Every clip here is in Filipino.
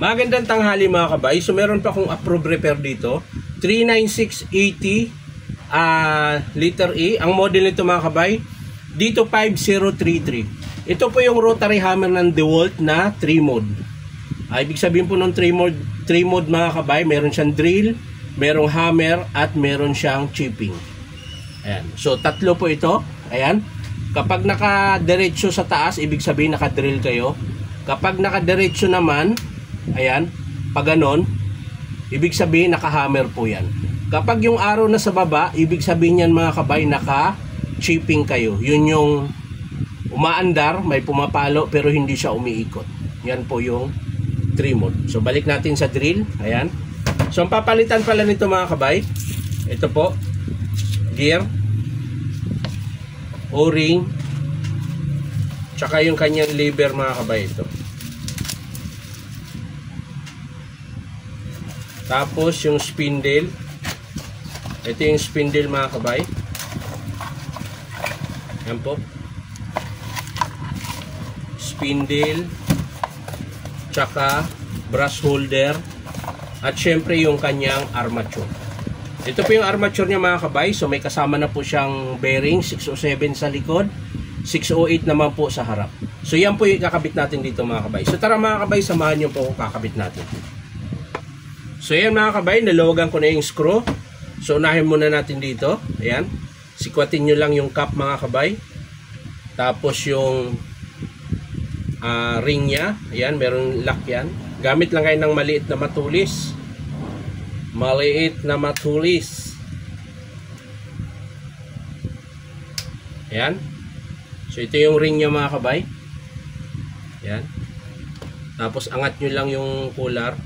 Magandang tanghali mga kabay. So meron pa akong approved repair dito. 39680 liter E. Ang model nito mga kabay, dito 5033. Ito po yung rotary hammer ng DeWalt na 3 mode. Ibig sabihin po ng 3 mode mga kabay, meron siyang drill, merong hammer, at meron siyang chipping. Ayan. So tatlo po ito. Ayan. Kapag naka-diretso sa taas, ibig sabihin naka-drill kayo. Kapag naka-diretso naman, ayan, pag ganon, ibig sabihin naka-hammer po yan. Kapag yung arrow na sa baba, ibig sabihin yan mga kabay, naka-chipping kayo. Yun yung umaandar, may pumapalo pero hindi siya umiikot. Yan po yung 3 mode. So balik natin sa drill. Ayan. So ang papalitan pala nito mga kabay, ito po, gear, O-ring, tsaka yung kanyang lever mga kabay ito. Tapos yung spindle. Ito yung spindle mga kabay. Yan po. Spindle, tsaka brush holder, at syempre yung kanyang armature. Ito po yung armature niya mga kabay. So may kasama na po siyang bearing 607 sa likod, 608 naman po sa harap. So yan po yung kakabit natin dito mga kabay. So tara mga kabay, samahan niyo po kung kakabit natin. So yan mga kabay, nalawagan ko na yung screw. So unahin muna natin dito. Ayan. Sikwatin nyo lang yung cap mga kabay. Tapos yung ring nya. Ayan, meron lock yan. Gamit lang kayo ng maliit na matulis. Maliit na matulis. Ayan. So ito yung ring nya mga kabay. Ayan. Tapos angat nyo lang yung cooler.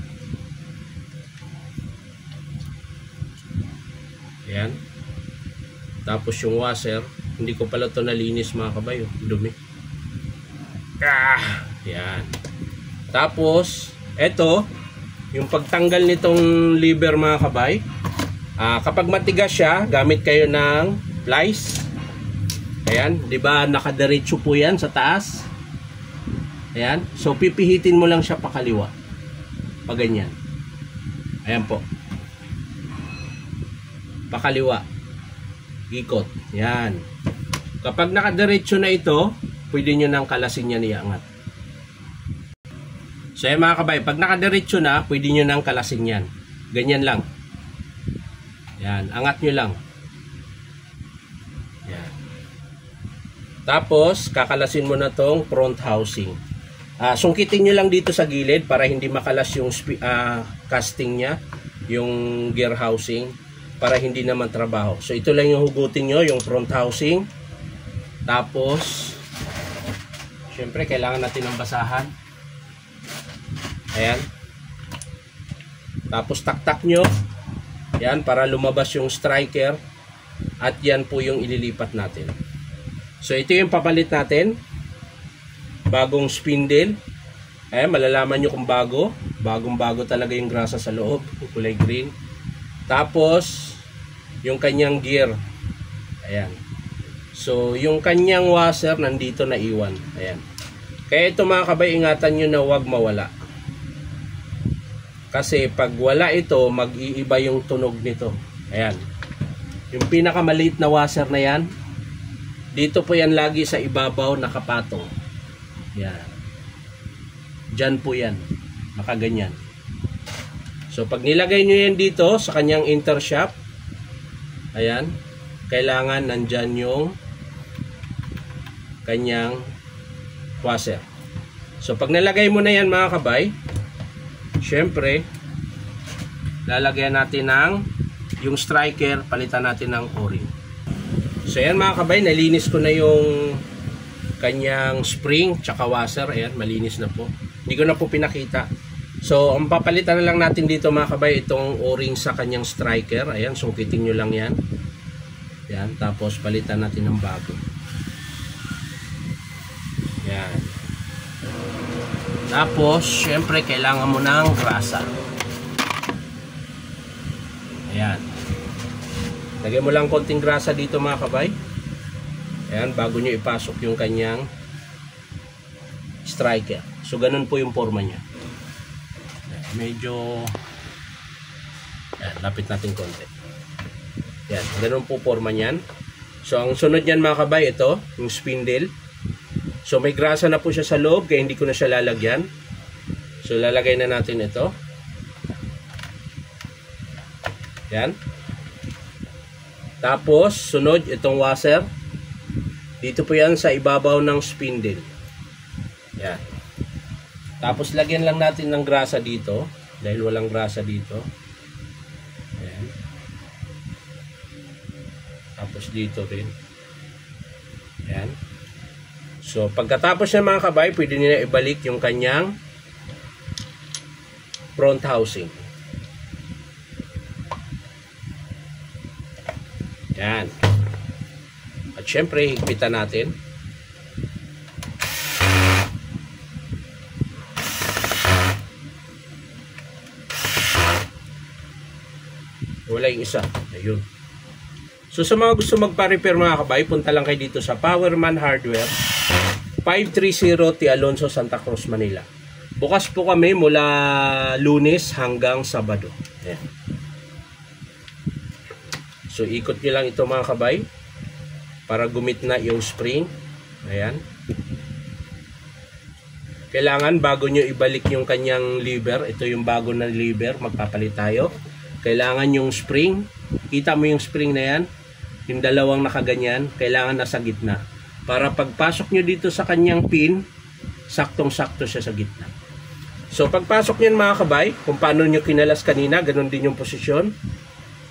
Ayan. Tapos yung washer, hindi ko pala ito nalinis mga kabay, dumi. Ayan. Tapos eto, yung pagtanggal nitong lever mga kabay, kapag matigas siya, gamit kayo ng plies. Ayan, di ba nakadiretso po yan sa taas? Ayan. So pipihitin mo lang siya pakaliwa. Pag ganyan. Ayan po. Pakaliwa, ikot, yan. Kapag nakadiretso na ito, pwede nyo nang kalasin yan iangat. So yan mga kabay, pag nakadiretso na, pwede nyo nang kalasin yan. Ganyan lang. Yan, angat nyo lang. Yan. Tapos kakalasin mo na tong front housing. Sungkitin nyo lang dito sa gilid para hindi makalas yung casting nya, yung gear housing, para hindi naman trabaho. So ito lang yung hugutin nyo, yung front housing. Tapos syempre kailangan natin ng basahan. Ayan. Tapos taktak nyo. Yan, para lumabas yung striker. At yan po yung ililipat natin. So ito yung papalit natin. Bagong spindle. Ayan, malalaman nyo kung bago. Bagong bago talaga yung grasa sa loob, kulay green. Tapos yung kanyang gear. Ayan. So yung kanyang washer nandito na iwan. Ayan. Kaya ito mga kabay, ingatan nyo na huwag mawala. Kasi pag wala ito, mag-iiba yung tunog nito. Ayan. Yung pinakamaliit na washer na yan, dito po yan lagi sa ibabaw nakapatong. Ayan. Diyan po yan. Nakaganyan. So pag nilagay nyo yan dito sa kanyang intershaft, ayan, kailangan nandyan yung kanyang washer. So pag nalagay mo na yan mga kabay, syempre lalagyan natin ng yung striker, palitan natin ng O-ring. So ayan mga kabay, nalinis ko na yung kanyang spring tsaka washer. Ayan, malinis na po. Hindi ko na po pinakita. So, ang papalitan na lang natin dito mga kabay, itong O-ring sa kanyang striker. Ayan, sungkitin nyo lang yan. Ayan, tapos palitan natin ng bago. Ayan. Tapos, syempre, kailangan mo ng grasa. Ayan. Lagay mo lang konting grasa dito mga kabay. Ayan, bago nyo ipasok yung kanyang striker. So, ganun po yung forma niya. medyo yan, lapit natin konti. Yan, ganun po forma niyan. So ang sunod niyan mga kabay, ito yung spindle. So may grasa na po siya sa loob kaya hindi ko na siya lalagyan. So lalagay na natin ito. Yan. Tapos sunod itong washer. Dito po yan sa ibabaw ng spindle. Yan. Tapos lagyan lang natin ng grasa dito dahil walang grasa dito. Ayan. Tapos dito rin. Ayan. So pagkatapos na mga kabay, pwede nyo na ibalik yung kanyang front housing. Ayan. At syempre higpitan natin. Wala yung isa. Ayun. So sa mga gusto magpa-repair mga kabay, punta lang kayo dito sa Powerman Hardware, 530 T. Alonso, Santa Cruz, Manila. Bukas po kami mula Lunes hanggang Sabado. Ayan. So ikot nyo lang ito mga kabay para gumit na yung spring. Ayan. Kailangan bago nyo ibalik yung kanyang lever, ito yung bago na lever, magpapalit tayo. Kailangan yung spring, kita mo yung spring na yan, yung dalawang nakaganyan, kailangan nasa gitna. Para pagpasok nyo dito sa kanyang pin, saktong-sakto siya sa gitna. So pagpasok nyo mga kabay, kung paano nyo kinalas kanina, ganun din yung posisyon.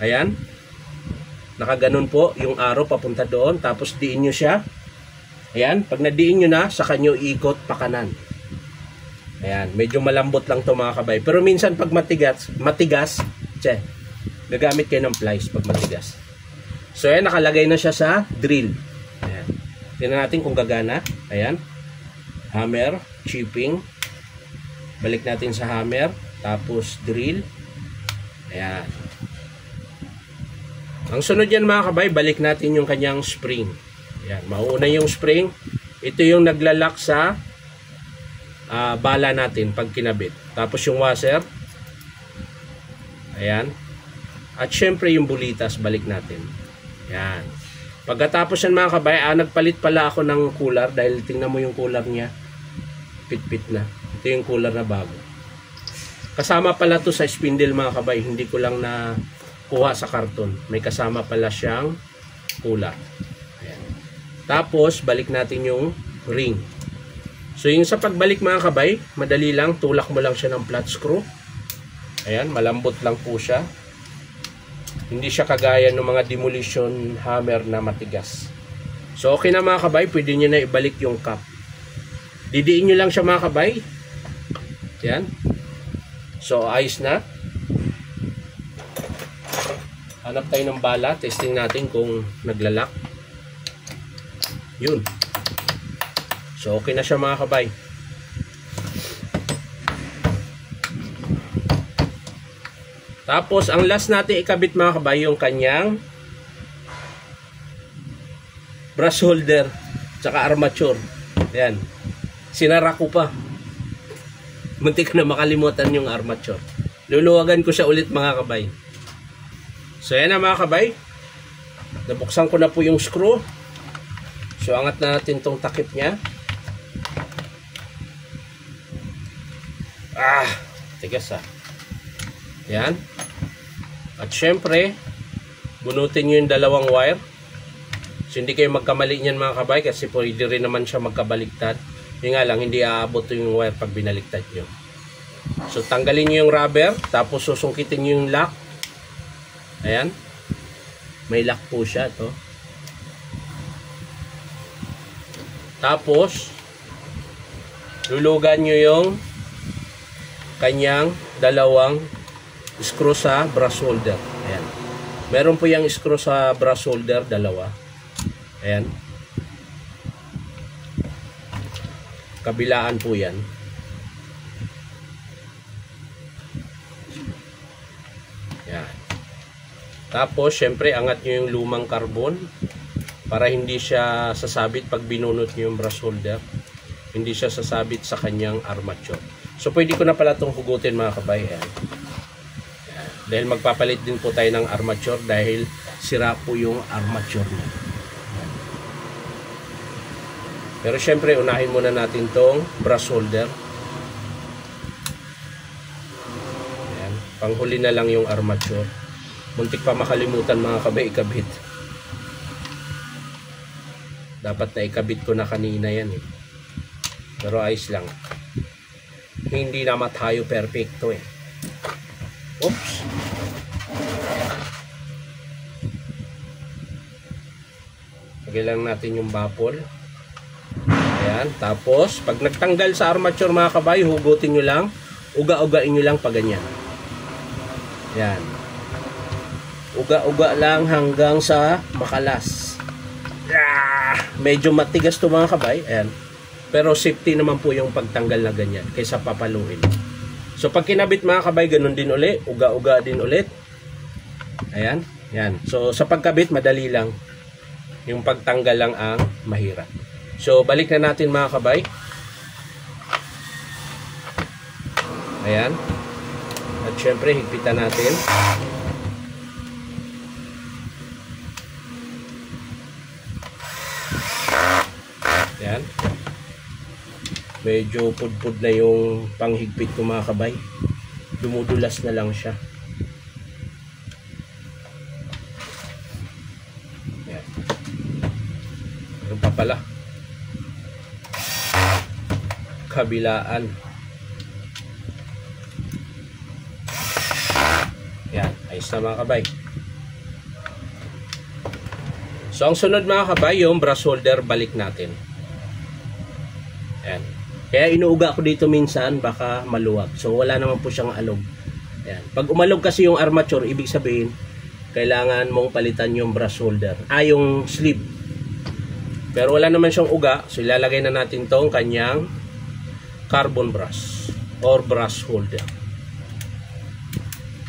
Ayan. Nakaganon po yung arrow papunta doon, tapos diin nyo siya. Ayan, pag nadiin nyo na, saka nyo ikot pa kanan. Ayan, medyo malambot lang to mga kabay. Pero minsan pag matigas, gagamit kayo ng plies pag matigas. So ayan, nakalagay na siya sa drill. Ayan. Tingnan natin kung gagana. Ayan. Hammer, chipping. Balik natin sa hammer, tapos drill. Ayan. Ang sunod yan mga kabay, balik natin yung kanyang spring. Ayan, mauuna yung spring. Ito yung naglalak sa bala natin pag kinabit. Tapos yung washer. Ayan. At syempre yung bulitas, balik natin. Ayan. Pagkatapos yan mga kabay, nagpalit pala ako ng cooler dahil tingnan mo yung cooler niya. Pit-pit na. Ito yung cooler na bago. Kasama pala to sa spindle mga kabay. Hindi ko lang na kuha sa karton. May kasama pala siyang cooler. Ayan. Tapos, balik natin yung ring. So, yung sa pagbalik mga kabay, madali lang. Tulak mo lang siya ng flat screw. Ayan, malambot lang po siya. Hindi siya kagaya ng mga demolition hammer na matigas. So, okay na mga kabay. Pwede nyo na ibalik yung cap. Didiin nyo lang siya mga kabay. Ayan. So, ayos na. Hanap tayo ng bala. Testing natin kung naglalak. Yun. So, okay na siya mga kabay. Tapos, ang last natin ikabit mga kabay, yung kanyang brush holder tsaka armature. Ayan. Sinara ko pa. Muntik na makalimutan yung armature. Luluwagan ko siya ulit mga kabay. So, ayan na mga kabay. Nabuksan ko na po yung screw. So, angat na natin tong takip niya. Tigas Yan. At syempre, bunutin nyo yung dalawang wire. So, hindi kayo magkamali niyan mga kabay kasi pwede rin naman siya magkabaliktad. Yung nga lang, hindi aabot yung wire pag binaliktad nyo. So, tanggalin nyo yung rubber, tapos susungkitin nyo yung lock. Ayan. May lock po siya to. Tapos, lulugan nyo yung kanyang dalawang screw sa brush holder. Ayan. Meron po yung screw sa brush holder, dalawa. Ayan. Kabilaan po yan. Ayan. Tapos, syempre, angat nyo yung lumang carbon para hindi siya sasabit pag binunot nyo yung brush holder. Hindi siya sasabit sa kanyang armature. So pwede ko na pala itong hugutin mga kabay. Ayan. Dahil magpapalit din po tayo ng armature dahil sira po yung armature niya. Pero syempre unahin muna natin tong brush holder. Ayan. Panghuli na lang yung armature. Muntik pa makalimutan mga kabay ikabit. Dapat na ikabit ko na kanina yan eh. Pero ayos lang. Hindi naman tayo perfecto eh. Oops. Lagyan lang natin yung baffle. Ayan. Tapos, pag nagtanggal sa armature mga kabay, hugutin nyo lang. Uga-ugain nyo lang pa ganyan. Ayan. Uga-uga lang hanggang sa makalas. Medyo matigas to mga kabay. Ayan. Pero safety naman po yung pagtanggal na ganyan kaysa papaluin. So pag kinabit mga kabay, ganun din ulit. Uga-uga din ulit. Ayan. Yan. So sa pagkabit, madali lang. Yung pagtanggal lang ang mahirap. So balik na natin mga kabay. Ayan. At syempre, higpitan natin. Ayan. Medyo pudpud na yung panghigpit ko mga kabay. Dumudulas na lang siya. Ayan. Meron pa pala. Kabilaan. Ayan. Ayos na mga kabay. So ang sunod mga kabay, yung brush holder, balik natin. Ayan. Kaya inuuga ko dito minsan, baka maluwag. So wala naman po siyang alog. Ayan. Pag umalog kasi yung armature, ibig sabihin, kailangan mong palitan yung brush holder. Yung sleeve. Pero wala naman siyang uga, so ilalagay na natin tong kanyang carbon brush or brush holder.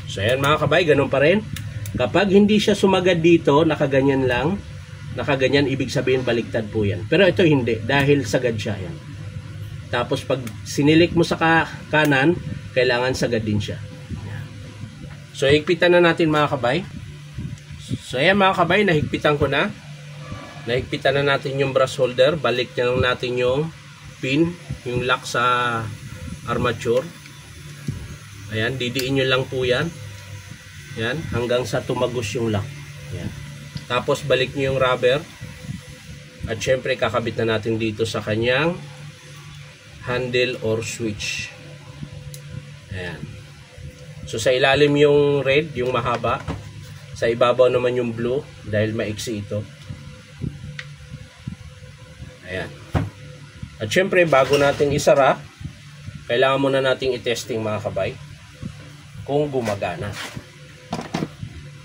So ayan mga kabay, ganun pa rin. Kapag hindi siya sumagad dito, nakaganyan lang, nakaganyan, ibig sabihin baliktad po yan. Pero ito hindi, dahil sagad siya yan. Tapos pag sinilik mo sa kanan, kailangan sagad din siya. So higpitan na natin mga kabay. So ayan mga kabay, nahigpitan ko na. Nahigpitan na natin yung brush holder. Balik na lang natin yung pin, yung lock sa armature. Ayan, didiin nyo lang po yan. Ayan, hanggang sa tumagos yung lock. Ayan. Tapos balik nyo yung rubber. At syempre kakabit na natin dito sa kanyang handle or switch. Ayan. So sa ilalim yung red, yung mahaba. Sa ibabaw naman yung blue dahil maiksi ito. Ayan. At syempre bago natin isara, kailangan muna nating i-testing mga kabay kung gumagana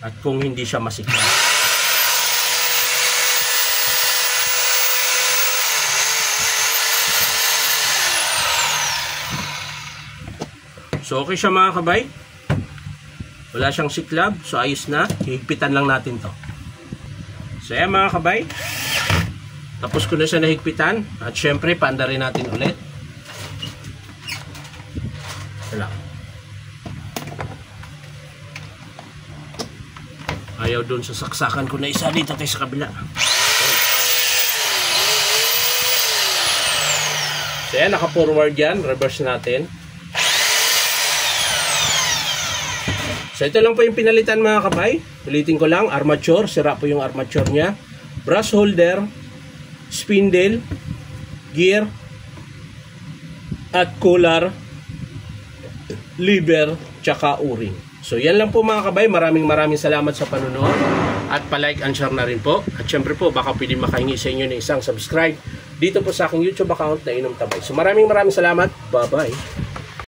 at kung hindi siya masikip. So okay siya mga kabay. Wala siyang siklab. So ayos na. Hihigpitan lang natin to. So ayan mga kabay. Tapos ko na siya nahigpitan. At syempre paanda rin natin ulit. Wala. Ayaw dun sa saksakan ko na isa dito tayo sa kabila. So ayan, naka-forward yan. Reverse natin. So ito lang po yung pinalitan mga kabay. Ulitin ko lang, armature, sira po yung armature niya. Brush holder, spindle, gear, at cooler, lever, tsaka o-ring. So yan lang po mga kabay. Maraming salamat sa panonood. At palike and share na rin po. At syempre po, baka pwede makahingi sa inyo ng isang subscribe dito po sa aking YouTube account na Inom Tabay. So maraming salamat. Bye-bye.